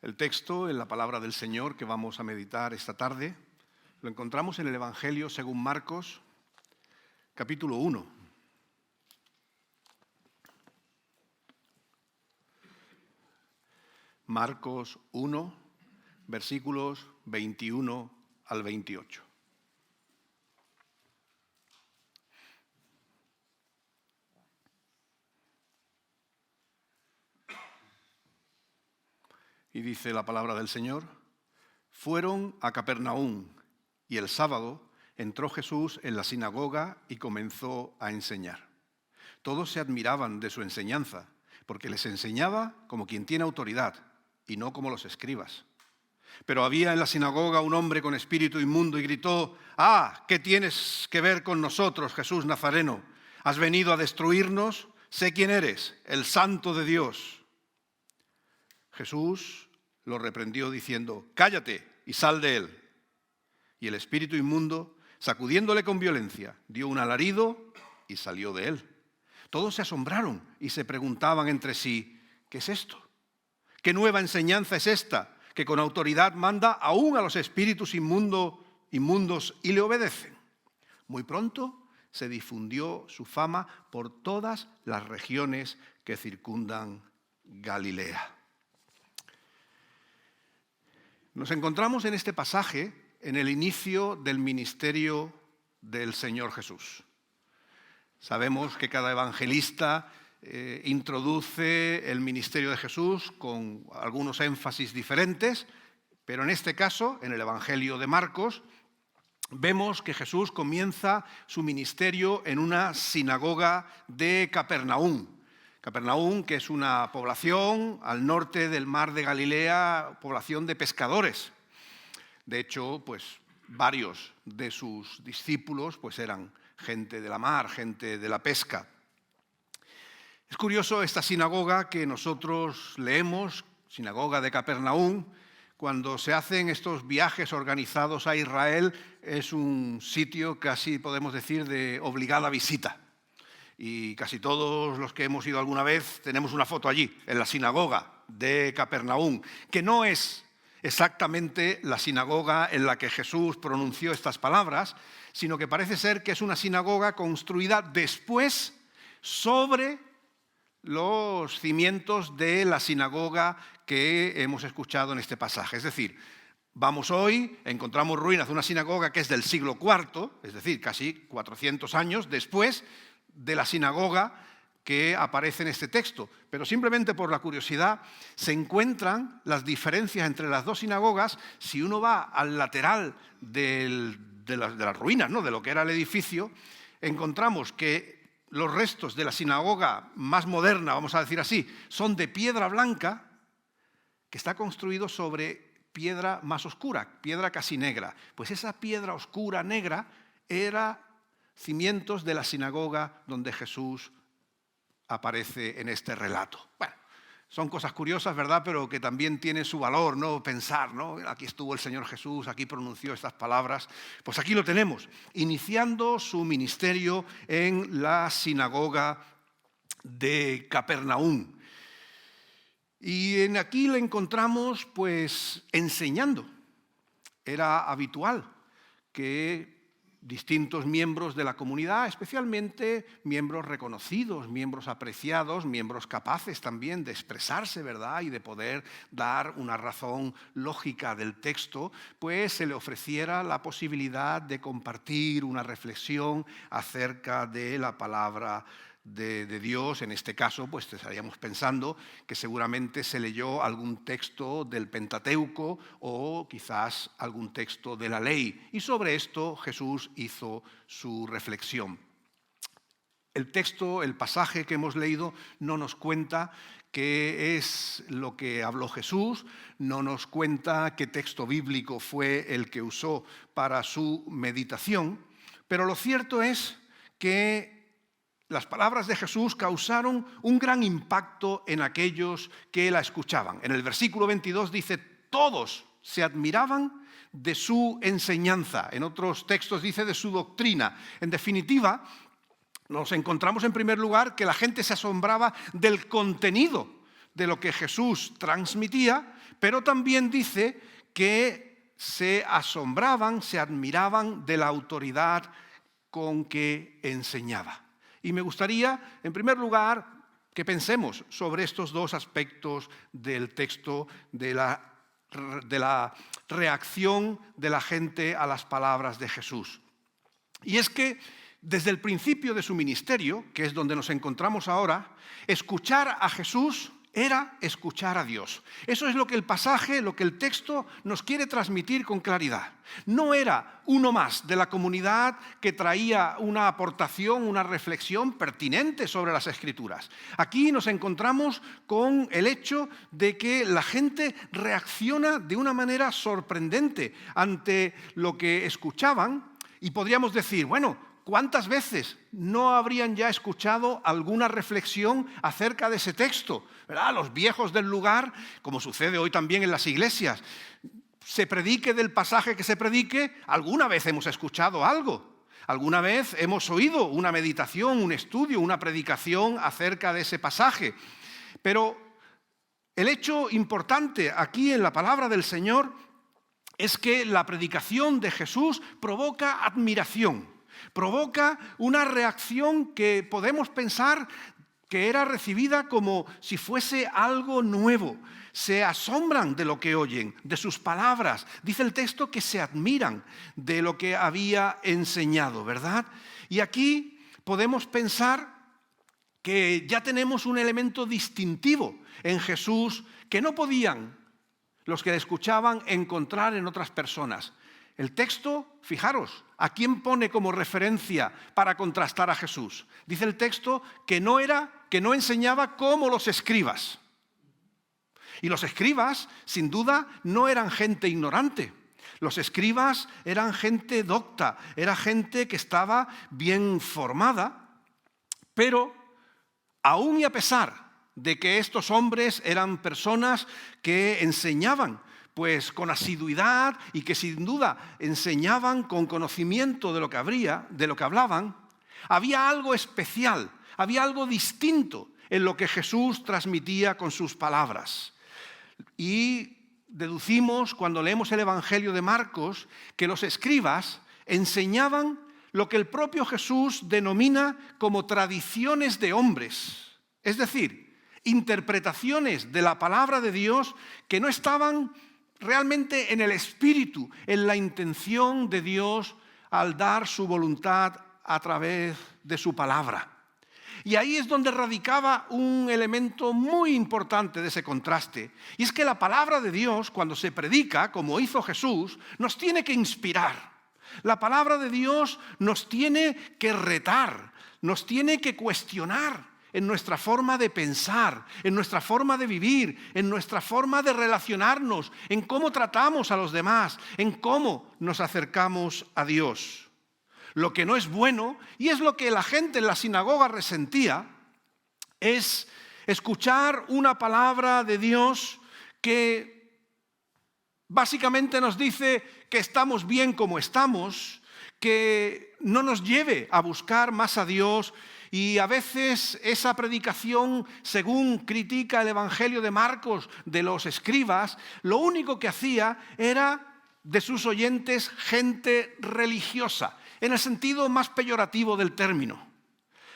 El texto en la palabra del Señor que vamos a meditar esta tarde lo encontramos en el Evangelio según Marcos, capítulo 1. Marcos 1, versículos 21 al 28. Y dice la palabra del Señor: fueron a Capernaum, y el sábado entró Jesús en la sinagoga y comenzó a enseñar. Todos se admiraban de su enseñanza, porque les enseñaba como quien tiene autoridad, y no como los escribas. Pero había en la sinagoga un hombre con espíritu inmundo y gritó: «¡Ah! ¿Qué tienes que ver con nosotros, Jesús Nazareno? ¿Has venido a destruirnos? Sé quién eres, el Santo de Dios». Jesús lo reprendió diciendo: «Cállate y sal de él». Y el espíritu inmundo, sacudiéndole con violencia, dio un alarido y salió de él. Todos se asombraron y se preguntaban entre sí: ¿qué es esto? ¿Qué nueva enseñanza es esta, que con autoridad manda aún a los espíritus inmundos y le obedecen? Muy pronto se difundió su fama por todas las regiones que circundan Galilea. Nos encontramos en este pasaje en el inicio del ministerio del Señor Jesús. Sabemos que cada evangelista introduce el ministerio de Jesús con algunos énfasis diferentes, pero en este caso, en el Evangelio de Marcos, vemos que Jesús comienza su ministerio en una sinagoga de Capernaum. Capernaum, que es una población al norte del mar de Galilea, población de pescadores. De hecho, varios de sus discípulos eran gente de la mar, gente de la pesca. Es curioso esta sinagoga que nosotros leemos, sinagoga de Capernaum. Cuando se hacen estos viajes organizados a Israel, es un sitio casi podemos decir de obligada visita. Y casi todos los que hemos ido alguna vez tenemos una foto allí, en la sinagoga de Capernaum, que no es exactamente la sinagoga en la que Jesús pronunció estas palabras, sino que parece ser que es una sinagoga construida después sobre los cimientos de la sinagoga que hemos escuchado en este pasaje. Es decir, vamos hoy, encontramos ruinas de una sinagoga que es del siglo IV, es decir, casi 400 años después de la sinagoga que aparece en este texto. Pero simplemente por la curiosidad se encuentran las diferencias entre las dos sinagogas. Si uno va al lateral de las ruinas, ¿no?, de lo que era el edificio, encontramos que los restos de la sinagoga más moderna, vamos a decir así, son de piedra blanca, que está construido sobre piedra más oscura, piedra casi negra. Pues esa piedra oscura, negra, era cimientos de la sinagoga donde Jesús aparece en este relato. Bueno, son cosas curiosas, ¿verdad?, pero que también tienen su valor, ¿no?, pensar, ¿no? Aquí estuvo el Señor Jesús, aquí pronunció estas palabras. Pues aquí lo tenemos, iniciando su ministerio en la sinagoga de Capernaum. Y aquí le encontramos, enseñando. Era habitual que distintos miembros de la comunidad, especialmente miembros reconocidos, miembros apreciados, miembros capaces también de expresarse, ¿verdad?, y de poder dar una razón lógica del texto, se le ofreciera la posibilidad de compartir una reflexión acerca de la palabra de Dios. En este caso, estaríamos pensando que seguramente se leyó algún texto del Pentateuco o quizás algún texto de la ley. Y sobre esto Jesús hizo su reflexión. El texto, el pasaje que hemos leído, no nos cuenta qué es lo que habló Jesús, no nos cuenta qué texto bíblico fue el que usó para su meditación, pero lo cierto es que las palabras de Jesús causaron un gran impacto en aquellos que la escuchaban. En el versículo 22 dice: todos se admiraban de su enseñanza. En otros textos dice de su doctrina. En definitiva, nos encontramos en primer lugar que la gente se asombraba del contenido de lo que Jesús transmitía, pero también dice que se asombraban, se admiraban de la autoridad con que enseñaba. Y me gustaría, en primer lugar, que pensemos sobre estos dos aspectos del texto, de la reacción de la gente a las palabras de Jesús. Y es que desde el principio de su ministerio, que es donde nos encontramos ahora, escuchar a Jesús era escuchar a Dios. Eso es lo que el pasaje, lo que el texto nos quiere transmitir con claridad. No era uno más de la comunidad que traía una aportación, una reflexión pertinente sobre las Escrituras. Aquí nos encontramos con el hecho de que la gente reacciona de una manera sorprendente ante lo que escuchaban y podríamos decir, bueno, ¿cuántas veces no habrían ya escuchado alguna reflexión acerca de ese texto? ¿Verdad? Los viejos del lugar, como sucede hoy también en las iglesias, se predique del pasaje que se predique, alguna vez hemos escuchado algo. Alguna vez hemos oído una meditación, un estudio, una predicación acerca de ese pasaje. Pero el hecho importante aquí en la palabra del Señor es que la predicación de Jesús provoca admiración. Provoca una reacción que podemos pensar que era recibida como si fuese algo nuevo. Se asombran de lo que oyen, de sus palabras. Dice el texto que se admiran de lo que había enseñado, ¿verdad? Y aquí podemos pensar que ya tenemos un elemento distintivo en Jesús que no podían los que le escuchaban encontrar en otras personas. El texto, fijaros, ¿a quién pone como referencia para contrastar a Jesús? Dice el texto que no enseñaba como los escribas. Y los escribas, sin duda, no eran gente ignorante. Los escribas eran gente docta, era gente que estaba bien formada, pero aún y a pesar de que estos hombres eran personas que enseñaban pues con asiduidad y que sin duda enseñaban con conocimiento de lo que hablaban, había algo especial, había algo distinto en lo que Jesús transmitía con sus palabras. Y deducimos cuando leemos el Evangelio de Marcos que los escribas enseñaban lo que el propio Jesús denomina como tradiciones de hombres, es decir, interpretaciones de la palabra de Dios que no estaban realmente en el espíritu, en la intención de Dios al dar su voluntad a través de su palabra. Y ahí es donde radicaba un elemento muy importante de ese contraste. Y es que la palabra de Dios, cuando se predica, como hizo Jesús, nos tiene que inspirar. La palabra de Dios nos tiene que retar, nos tiene que cuestionar en nuestra forma de pensar, en nuestra forma de vivir, en nuestra forma de relacionarnos, en cómo tratamos a los demás, en cómo nos acercamos a Dios. Lo que no es bueno, y es lo que la gente en la sinagoga resentía, es escuchar una palabra de Dios que básicamente nos dice que estamos bien como estamos, que no nos lleve a buscar más a Dios. Y a veces esa predicación, según critica el Evangelio de Marcos de los escribas, lo único que hacía era de sus oyentes gente religiosa, en el sentido más peyorativo del término.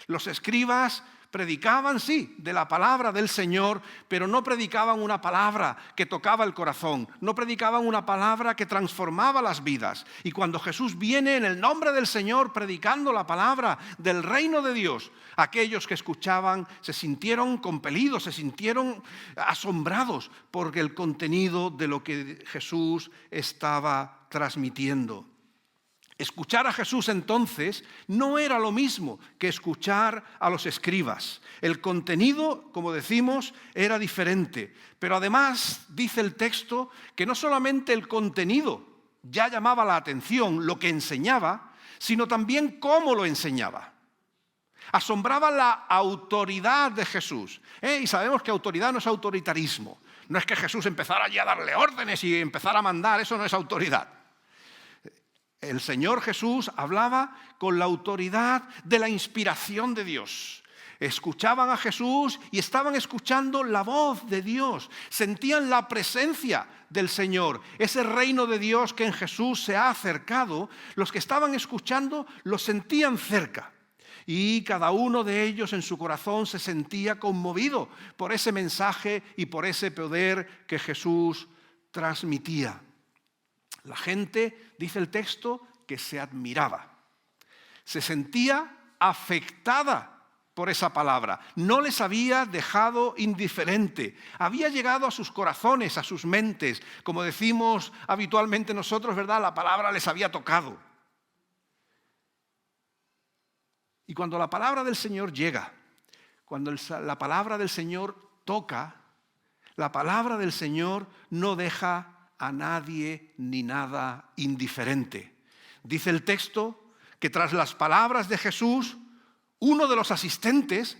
Los escribas predicaban, sí, de la palabra del Señor, pero no predicaban una palabra que tocaba el corazón, no predicaban una palabra que transformaba las vidas. Y cuando Jesús viene en el nombre del Señor predicando la palabra del reino de Dios, aquellos que escuchaban se sintieron compelidos, se sintieron asombrados por el contenido de lo que Jesús estaba transmitiendo. Escuchar a Jesús entonces no era lo mismo que escuchar a los escribas. El contenido, como decimos, era diferente. Pero además dice el texto que no solamente el contenido ya llamaba la atención, lo que enseñaba, sino también cómo lo enseñaba. Asombraba la autoridad de Jesús. Y sabemos que autoridad no es autoritarismo. No es que Jesús empezara allí a darle órdenes y empezara a mandar, eso no es autoridad. El Señor Jesús hablaba con la autoridad de la inspiración de Dios. Escuchaban a Jesús y estaban escuchando la voz de Dios. Sentían la presencia del Señor. Ese reino de Dios que en Jesús se ha acercado, los que estaban escuchando lo sentían cerca. Y cada uno de ellos en su corazón se sentía conmovido por ese mensaje y por ese poder que Jesús transmitía. La gente, dice el texto, que se admiraba. Se sentía afectada por esa palabra. No les había dejado indiferente. Había llegado a sus corazones, a sus mentes. Como decimos habitualmente nosotros, ¿verdad? La palabra les había tocado. Y cuando la palabra del Señor llega, cuando la palabra del Señor toca, la palabra del Señor no deja a nadie ni nada indiferente. Dice el texto que tras las palabras de Jesús, uno de los asistentes,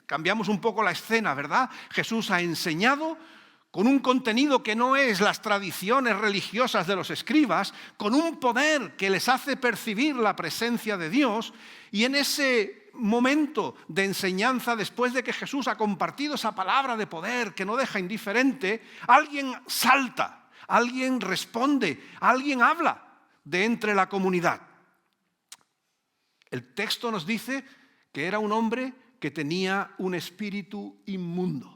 cambiamos un poco la escena, ¿verdad? Jesús ha enseñado con un contenido que no es las tradiciones religiosas de los escribas, con un poder que les hace percibir la presencia de Dios, y en ese momento de enseñanza, después de que Jesús ha compartido esa palabra de poder que no deja indiferente, alguien salta, alguien responde, alguien habla de entre la comunidad. El texto nos dice que era un hombre que tenía un espíritu inmundo,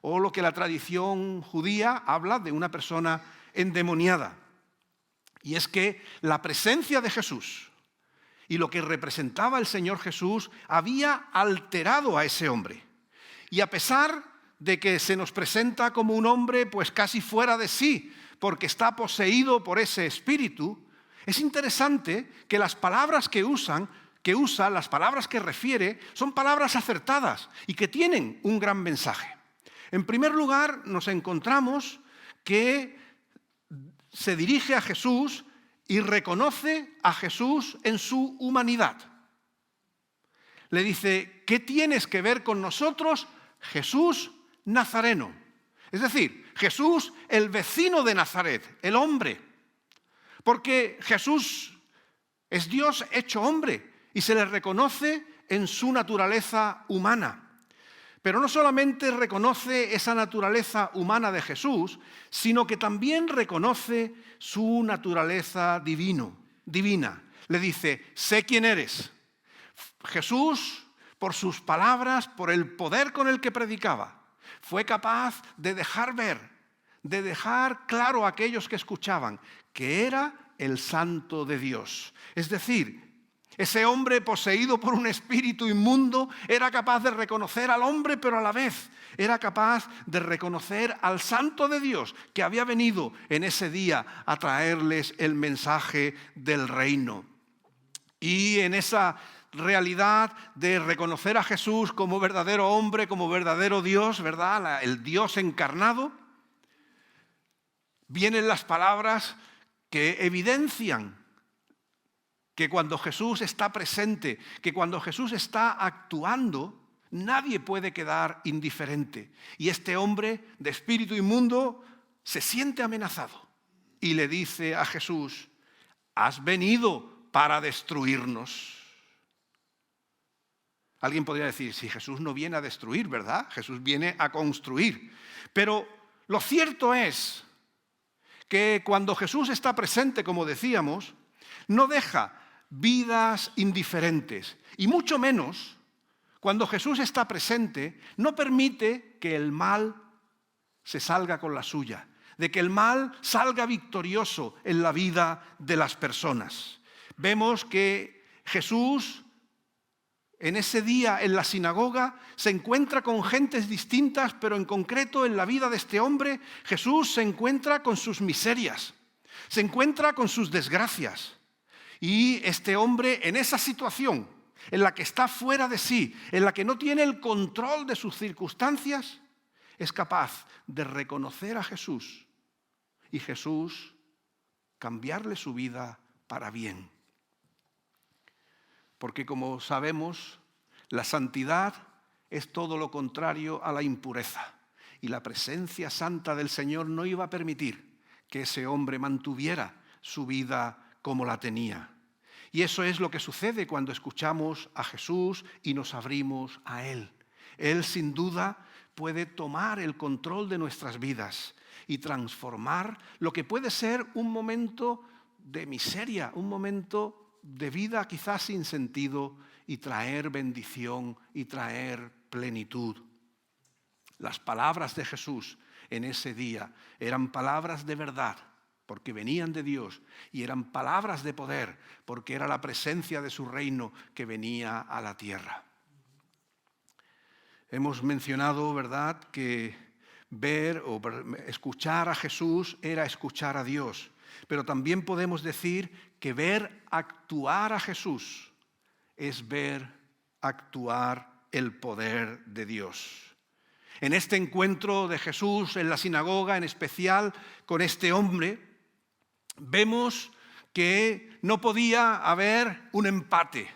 o lo que la tradición judía habla de una persona endemoniada. Y es que la presencia de Jesús y lo que representaba el Señor Jesús había alterado a ese hombre. Y a pesar de que se nos presenta como un hombre pues casi fuera de sí, porque está poseído por ese espíritu, es interesante que las palabras que usa, las palabras que refiere, son palabras acertadas y que tienen un gran mensaje. En primer lugar, nos encontramos que se dirige a Jesús y reconoce a Jesús en su humanidad. Le dice, ¿qué tienes que ver con nosotros, Jesús Nazareno? Es decir, Jesús, el vecino de Nazaret, el hombre. Porque Jesús es Dios hecho hombre y se le reconoce en su naturaleza humana. Pero no solamente reconoce esa naturaleza humana de Jesús, sino que también reconoce su naturaleza divina. Le dice, sé quién eres. Jesús, por sus palabras, por el poder con el que predicaba, fue capaz de dejar ver, de dejar claro a aquellos que escuchaban que era el Santo de Dios. Es decir, ese hombre poseído por un espíritu inmundo era capaz de reconocer al hombre, pero a la vez era capaz de reconocer al Santo de Dios que había venido en ese día a traerles el mensaje del reino. Y en esa realidad de reconocer a Jesús como verdadero hombre, como verdadero Dios, ¿verdad? El Dios encarnado, vienen las palabras que evidencian que cuando Jesús está presente, que cuando Jesús está actuando, nadie puede quedar indiferente. Y este hombre de espíritu inmundo se siente amenazado y le dice a Jesús, has venido para destruirnos. Alguien podría decir, si Jesús no viene a destruir, ¿verdad? Jesús viene a construir. Pero lo cierto es que cuando Jesús está presente, como decíamos, no deja vidas indiferentes. Y mucho menos, cuando Jesús está presente, no permite que el mal se salga con la suya, de que el mal salga victorioso en la vida de las personas. Vemos que Jesús, en ese día en la sinagoga, se encuentra con gentes distintas, pero en concreto en la vida de este hombre, Jesús se encuentra con sus miserias, se encuentra con sus desgracias. Y este hombre, en esa situación en la que está fuera de sí, en la que no tiene el control de sus circunstancias, es capaz de reconocer a Jesús y Jesús cambiarle su vida para bien. Porque como sabemos, la santidad es todo lo contrario a la impureza. Y la presencia santa del Señor no iba a permitir que ese hombre mantuviera su vida como la tenía. Y eso es lo que sucede cuando escuchamos a Jesús y nos abrimos a Él. Él sin duda puede tomar el control de nuestras vidas y transformar lo que puede ser un momento de miseria, un momento de vida quizás sin sentido, y traer bendición y traer plenitud. Las palabras de Jesús en ese día eran palabras de verdad, porque venían de Dios, y eran palabras de poder, porque era la presencia de su reino que venía a la tierra. Hemos mencionado, ¿verdad?, que ver o escuchar a Jesús era escuchar a Dios, pero también podemos decir que ver actuar a Jesús es ver actuar el poder de Dios. En este encuentro de Jesús en la sinagoga, en especial con este hombre, vemos que no podía haber un empate,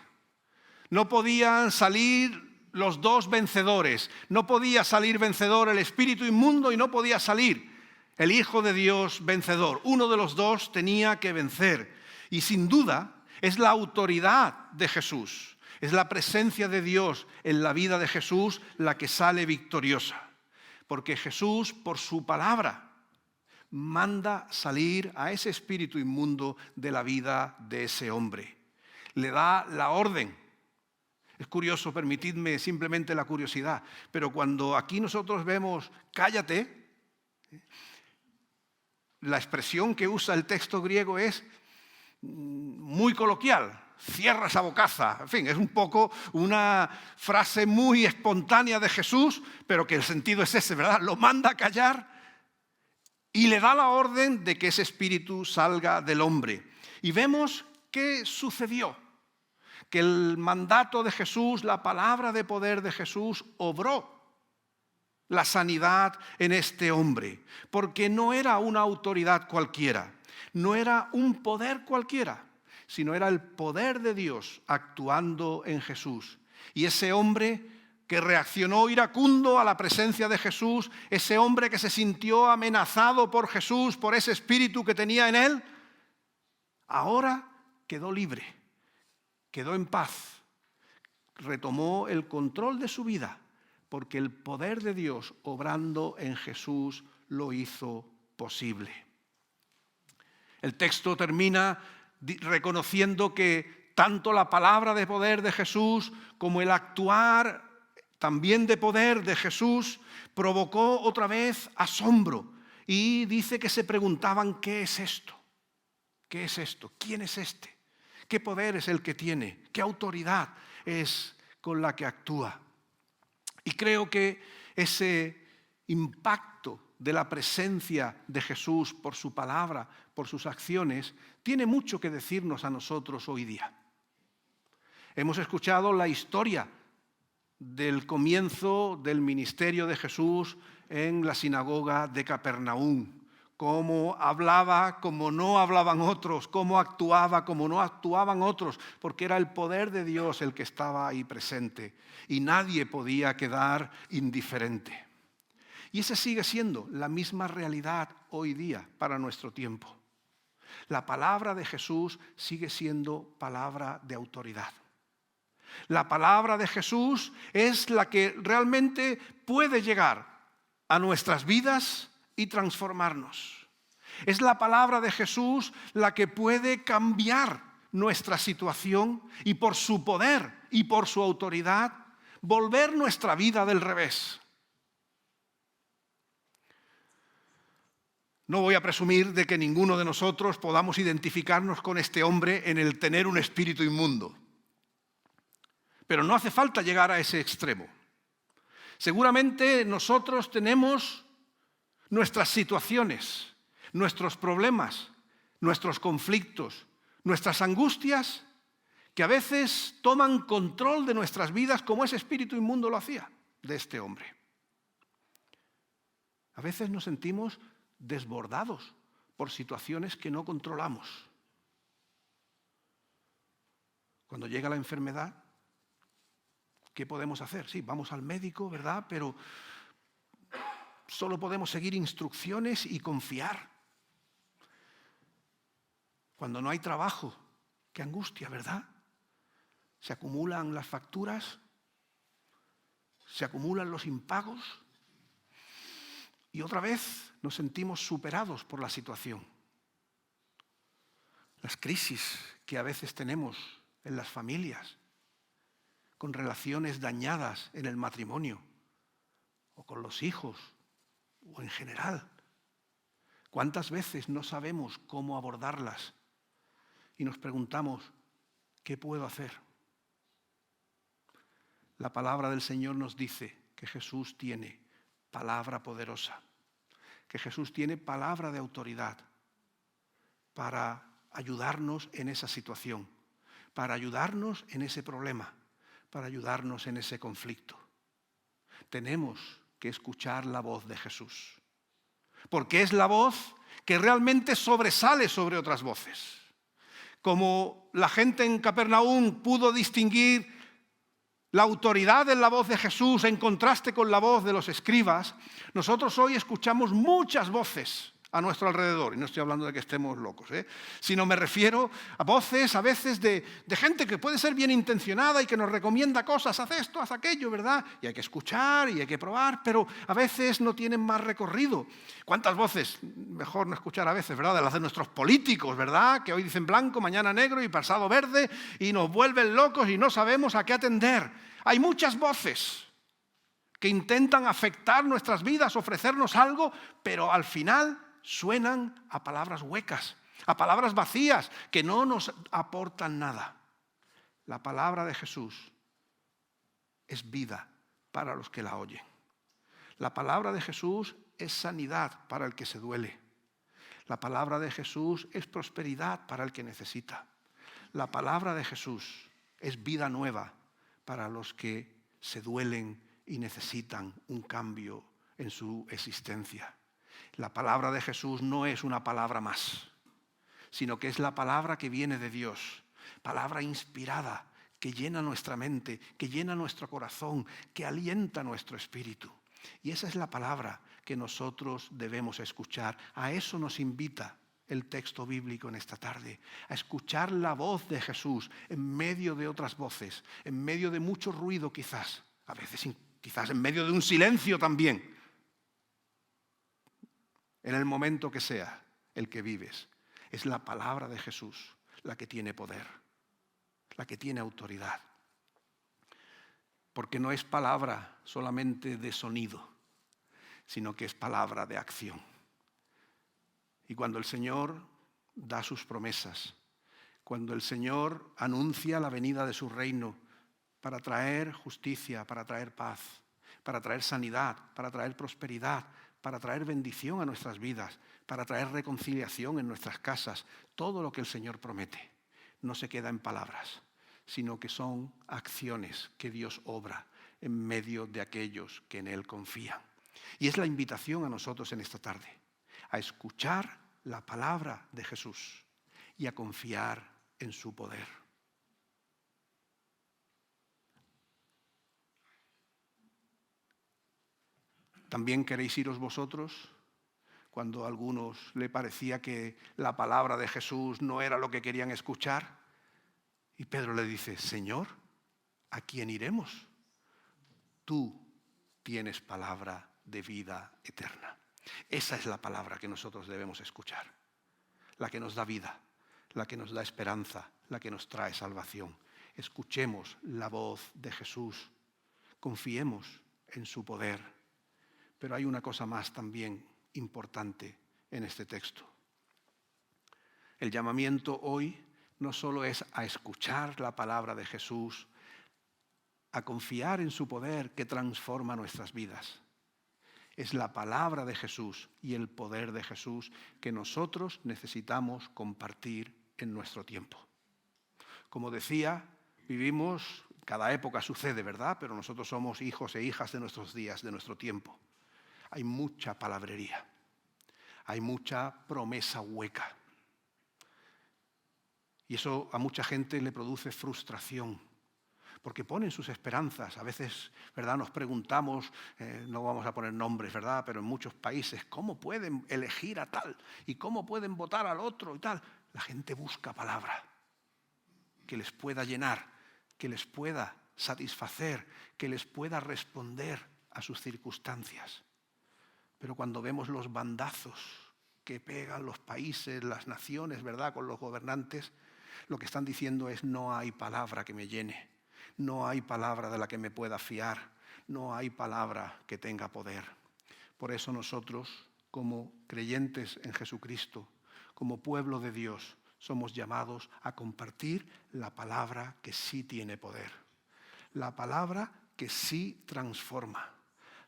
no podían salir los dos vencedores, no podía salir vencedor el espíritu inmundo y no podía salir el Hijo de Dios vencedor. Uno de los dos tenía que vencer, y sin duda es la autoridad de Jesús, es la presencia de Dios en la vida de Jesús la que sale victoriosa, porque Jesús, por su palabra, manda salir a ese espíritu inmundo de la vida de ese hombre. Le da la orden. Es curioso, permitidme simplemente la curiosidad, pero cuando aquí nosotros vemos cállate, la expresión que usa el texto griego es muy coloquial. Cierra esa bocaza. En fin, es un poco una frase muy espontánea de Jesús, pero que el sentido es ese, ¿verdad? Lo manda a callar y le da la orden de que ese espíritu salga del hombre. Y vemos qué sucedió. Que el mandato de Jesús, la palabra de poder de Jesús, obró la sanidad en este hombre, porque no era una autoridad cualquiera, no era un poder cualquiera, sino era el poder de Dios actuando en Jesús. Y ese hombre que reaccionó iracundo a la presencia de Jesús, ese hombre que se sintió amenazado por Jesús, por ese espíritu que tenía en él, ahora quedó libre, quedó en paz, retomó el control de su vida, porque el poder de Dios obrando en Jesús lo hizo posible. El texto termina reconociendo que tanto la palabra de poder de Jesús como el actuar también de poder de Jesús provocó otra vez asombro, y dice que se preguntaban: ¿qué es esto? ¿Qué es esto? ¿Quién es este? ¿Qué poder es el que tiene? ¿Qué autoridad es con la que actúa? Y creo que ese impacto de la presencia de Jesús por su palabra, por sus acciones, tiene mucho que decirnos a nosotros hoy día. Hemos escuchado la historia del comienzo del ministerio de Jesús en la sinagoga de Capernaum. Cómo hablaba como no hablaban otros, cómo actuaba como no actuaban otros, porque era el poder de Dios el que estaba ahí presente y nadie podía quedar indiferente. Y esa sigue siendo la misma realidad hoy día para nuestro tiempo. La palabra de Jesús sigue siendo palabra de autoridad. La palabra de Jesús es la que realmente puede llegar a nuestras vidas y transformarnos. Es la palabra de Jesús la que puede cambiar nuestra situación y por su poder y por su autoridad volver nuestra vida del revés. No voy a presumir de que ninguno de nosotros podamos identificarnos con este hombre en el tener un espíritu inmundo. Pero no hace falta llegar a ese extremo. Seguramente nosotros tenemos nuestras situaciones, nuestros problemas, nuestros conflictos, nuestras angustias, que a veces toman control de nuestras vidas como ese espíritu inmundo lo hacía de este hombre. A veces nos sentimos desbordados por situaciones que no controlamos. Cuando llega la enfermedad, ¿qué podemos hacer? Sí, vamos al médico, ¿verdad? Pero solo podemos seguir instrucciones y confiar. Cuando no hay trabajo, Qué angustia, ¿verdad? Se acumulan las facturas, se acumulan los impagos y otra vez nos sentimos superados por la situación. Las crisis que a veces tenemos en las familias, con relaciones dañadas en el matrimonio o con los hijos o en general. ¿Cuántas veces no sabemos cómo abordarlas y nos preguntamos, ¿qué puedo hacer? La palabra del Señor nos dice que Jesús tiene palabra poderosa, que Jesús tiene palabra de autoridad para ayudarnos en esa situación, para ayudarnos en ese problema, para ayudarnos en ese conflicto. Tenemos que escuchar la voz de Jesús, porque es la voz que realmente sobresale sobre otras voces. Como la gente en Capernaum pudo distinguir la autoridad en la voz de Jesús en contraste con la voz de los escribas, nosotros hoy escuchamos muchas voces a nuestro alrededor. Y no estoy hablando de que estemos locos, sino me refiero a voces a veces de gente que puede ser bien intencionada y que nos recomienda cosas, haz esto, haz aquello, ¿verdad? Y hay que escuchar y hay que probar, pero a veces no tienen más recorrido. ¿Cuántas voces? Mejor no escuchar a veces, ¿verdad? De las de nuestros políticos, ¿verdad? Que hoy dicen blanco, mañana negro y pasado verde y nos vuelven locos y no sabemos a qué atender. Hay muchas voces que intentan afectar nuestras vidas, ofrecernos algo, pero al final suenan a palabras huecas, a palabras vacías, que no nos aportan nada. La palabra de Jesús es vida para los que la oyen. La palabra de Jesús es sanidad para el que se duele. La palabra de Jesús es prosperidad para el que necesita. La palabra de Jesús es vida nueva para los que se duelen y necesitan un cambio en su existencia. La palabra de Jesús no es una palabra más, sino que es la palabra que viene de Dios, palabra inspirada, que llena nuestra mente, que llena nuestro corazón, que alienta nuestro espíritu. Y esa es la palabra que nosotros debemos escuchar. A eso nos invita el texto bíblico en esta tarde, a escuchar la voz de Jesús en medio de otras voces, en medio de mucho ruido quizás, a veces quizás en medio de un silencio también. En el momento que sea el que vives, es la palabra de Jesús la que tiene poder, la que tiene autoridad. Porque no es palabra solamente de sonido, sino que es palabra de acción. Y cuando el Señor da sus promesas, cuando el Señor anuncia la venida de su reino para traer justicia, para traer paz, para traer sanidad, para traer prosperidad, para traer bendición a nuestras vidas, para traer reconciliación en nuestras casas, todo lo que el Señor promete no se queda en palabras, sino que son acciones que Dios obra en medio de aquellos que en Él confían. Y es la invitación a nosotros en esta tarde, a escuchar la palabra de Jesús y a confiar en su poder. ¿También queréis iros vosotros cuando a algunos le parecía que la palabra de Jesús no era lo que querían escuchar? Y Pedro le dice, Señor, ¿a quién iremos? Tú tienes palabra de vida eterna. Esa es la palabra que nosotros debemos escuchar, la que nos da vida, la que nos da esperanza, la que nos trae salvación. Escuchemos la voz de Jesús, confiemos en su poder. Pero hay una cosa más también importante en este texto. El llamamiento hoy no solo es a escuchar la palabra de Jesús, a confiar en su poder que transforma nuestras vidas. Es la palabra de Jesús y el poder de Jesús que nosotros necesitamos compartir en nuestro tiempo. Como decía, vivimos, cada época sucede, ¿verdad? Pero nosotros somos hijos e hijas de nuestros días, de nuestro tiempo. Hay mucha palabrería, hay mucha promesa hueca. Y eso a mucha gente le produce frustración, porque ponen sus esperanzas. A veces, ¿verdad? Nos preguntamos, no vamos a poner nombres, ¿verdad? Pero en muchos países, ¿cómo pueden elegir a tal? ¿Y cómo pueden votar al otro y tal? La gente busca palabra. que les pueda llenar, que les pueda satisfacer, que les pueda responder a sus circunstancias. Pero cuando vemos los bandazos que pegan los países, las naciones, ¿verdad?, con los gobernantes, lo que están diciendo es: no hay palabra que me llene, no hay palabra de la que me pueda fiar, no hay palabra que tenga poder. Por eso nosotros, como creyentes en Jesucristo, como pueblo de Dios, somos llamados a compartir la palabra que sí tiene poder, la palabra que sí transforma,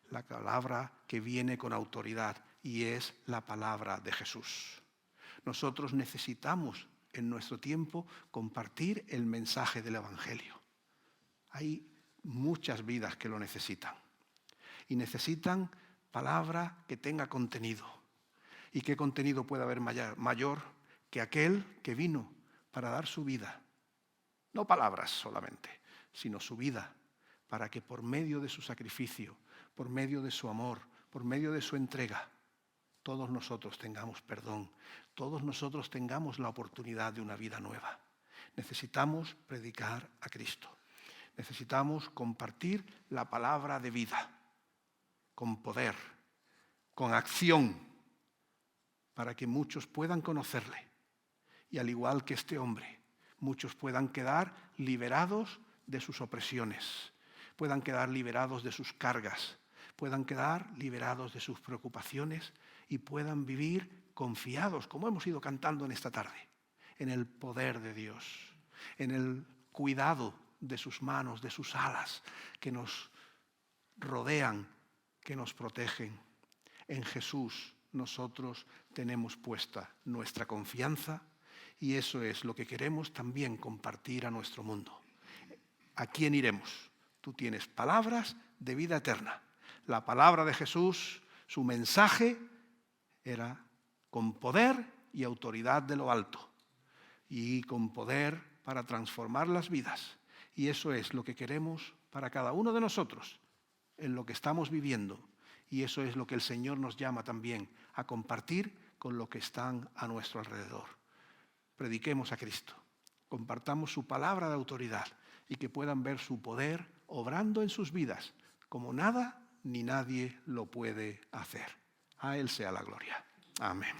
la palabra que viene con autoridad, y es la palabra de Jesús. Nosotros necesitamos en nuestro tiempo compartir el mensaje del Evangelio. Hay muchas vidas que lo necesitan y necesitan palabra que tenga contenido. ¿Y qué contenido puede haber mayor que aquel que vino para dar su vida? No palabras solamente, sino su vida, para que por medio de su sacrificio, por medio de su amor, por medio de su entrega, todos nosotros tengamos perdón, todos nosotros tengamos la oportunidad de una vida nueva. Necesitamos predicar a Cristo. Necesitamos compartir la palabra de vida, con poder, con acción, para que muchos puedan conocerle. Y al igual que este hombre, muchos puedan quedar liberados de sus opresiones, puedan quedar liberados de sus cargas, puedan quedar liberados de sus preocupaciones y puedan vivir confiados, como hemos ido cantando en esta tarde, en el poder de Dios, en el cuidado de sus manos, de sus alas, que nos rodean, que nos protegen. En Jesús nosotros tenemos puesta nuestra confianza y eso es lo que queremos también compartir a nuestro mundo. ¿A quién iremos? Tú tienes palabras de vida eterna. La palabra de Jesús, su mensaje era con poder y autoridad de lo alto y con poder para transformar las vidas. Y eso es lo que queremos para cada uno de nosotros en lo que estamos viviendo. Y eso es lo que el Señor nos llama también a compartir con los que están a nuestro alrededor. Prediquemos a Cristo, compartamos su palabra de autoridad y que puedan ver su poder obrando en sus vidas como nada ni nadie lo puede hacer. A Él sea la gloria. Amén.